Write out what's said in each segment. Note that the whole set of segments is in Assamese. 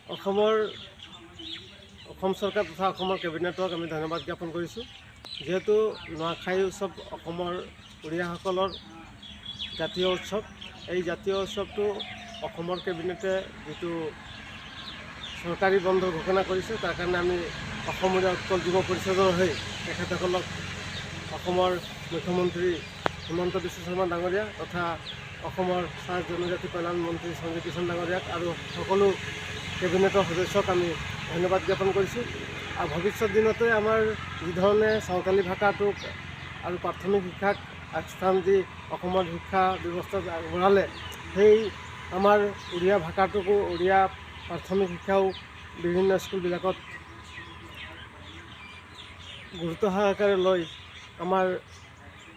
অসম চৰকাৰ তথা অসমৰ কেবিনেটক আমি ধন্যবাদ জ্ঞাপন কৰিছোঁ। যিহেতু নোয়াখাই উৎসৱ অসমৰ উড়িয়াসকলৰ জাতীয় উৎসৱ, এই জাতীয় উৎসৱটো অসমৰ কেবিনেটে যিটো চৰকাৰী বন্ধ ঘোষণা কৰিছে, তাৰ কাৰণে আমি অসম উড়িয়া উৎকল যুৱ পৰিষদৰ হৈ তেখেতসকলক অসমৰ মুখ্যমন্ত্ৰী হিমন্ত বিশ্ব শৰ্মা ডাঙৰীয়া তথা অসমৰ চাহ জনজাতি কল্যাণ মন্ত্ৰী সঞ্জয় কিষাণ ডাঙৰীয়াক আৰু সকলো কেবিনেটৰ সদস্যক আমি ধন্যবাদ জ্ঞাপন কৰিছোঁ। আৰু ভৱিষ্যত দিনতে আমাৰ যিধৰণে চাওতালী ভাষাটোক আৰু প্ৰাথমিক শিক্ষাক আগস্থান দি অসমৰ শিক্ষা ব্যৱস্থাত আগবঢ়ালে, সেই আমাৰ উড়িয়া ভাষাটোকো উড়িয়া প্ৰাথমিক শিক্ষাও বিভিন্ন স্কুলবিলাকত গুৰুত্ব সহকাৰে লৈ আমাৰ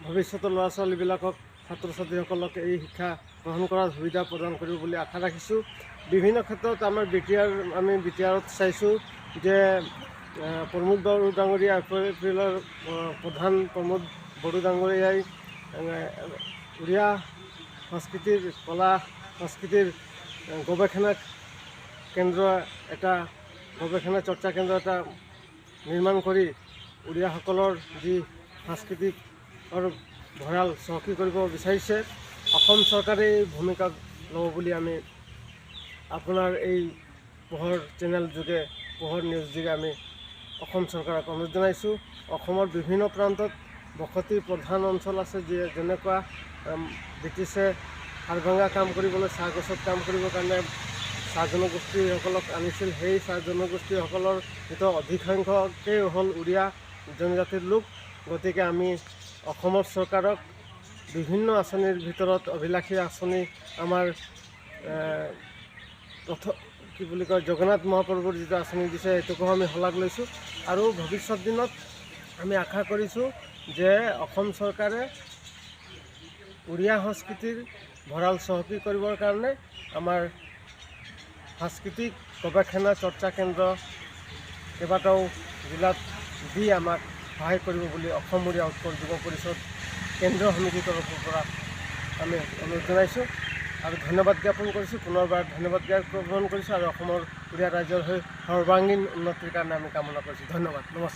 ভৱিষ্যতৰ ল'ৰা ছোৱালীবিলাকক ছাত্ৰ ছাত্ৰীসকলক এই শিক্ষা গ্ৰহণ কৰাৰ সুবিধা প্ৰদান কৰিব বুলি আশা ৰাখিছোঁ। বিভিন্ন ক্ষেত্ৰত আমাৰ আমি বিটিআৰত চাইছোঁ যে প্ৰমোদ বড়ো ডাঙৰীয়া এপ্ৰিলৰ প্ৰধান প্ৰমোদ বড়ো ডাঙৰীয়াই উড়িয়া সংস্কৃতিৰ কলা সংস্কৃতিৰ গৱেষণা কেন্দ্ৰ গৱেষণা চৰ্চা কেন্দ্ৰ এটা নিৰ্মাণ কৰি উড়িয়াসকলৰ যি সাংস্কৃতিকৰ ভঁৰাল চহকী কৰিব বিচাৰিছে। অসম চৰকাৰে এই ভূমিকা ল'ব বুলি আমি আপোনাৰ এই পোহৰ চেনেল যোগে পোহৰ নিউজ যোগে আমি অসম চৰকাৰক অনুৰোধ জনাইছোঁ। অসমৰ বিভিন্ন প্ৰান্তত বসতি প্ৰধান অঞ্চল আছে, যেনেকুৱা ব্ৰিটিছে হাড়ভাঙা কাম কৰিবলৈ চাহ গছত কাম কৰিবৰ কাৰণে চাহ জনগোষ্ঠীসকলক আনিছিল। সেই চাহ জনগোষ্ঠীসকলৰ ভিতৰত অধিকাংশকেই হ'ল উড়িয়া জনজাতিৰ লোক। গতিকে আমি অসমৰ চৰকাৰক বিভিন্ন আঁচনিৰ ভিতৰত অভিলাষী আঁচনি আমাৰ জগন্নাথ মহাপ্ৰভুৰ যিটো আঁচনি দিছে, সেইটোকো আমি শলাগ লৈছোঁ। আৰু ভৱিষ্যত দিনত আমি আশা কৰিছোঁ যে অসম চৰকাৰে উড়িয়া সংস্কৃতিৰ ভঁৰাল চহকী কৰিবৰ কাৰণে আমাৰ সাংস্কৃতিক গৱেষণা চৰ্চা কেন্দ্ৰ কেইবাটাও জিলাত দি আমাক সহায় কৰিব বুলি অসম উড়িয়া উৎকল যুৱ পৰিষদ কেন্দ্ৰীয় সমিতিৰ তৰফৰ পৰা আমি অনুৰোধ জনাইছোঁ আৰু ধন্যবাদ জ্ঞাপন কৰিছোঁ। পুনৰবাৰ ধন্যবাদ জ্ঞাপন কৰিছোঁ আৰু অসমৰ উড়িয়া ৰাইজৰ হৈ সৰ্বাংগীন উন্নতিৰ কাৰণে আমি কামনা কৰিছোঁ। ধন্যবাদ, নমস্কাৰ।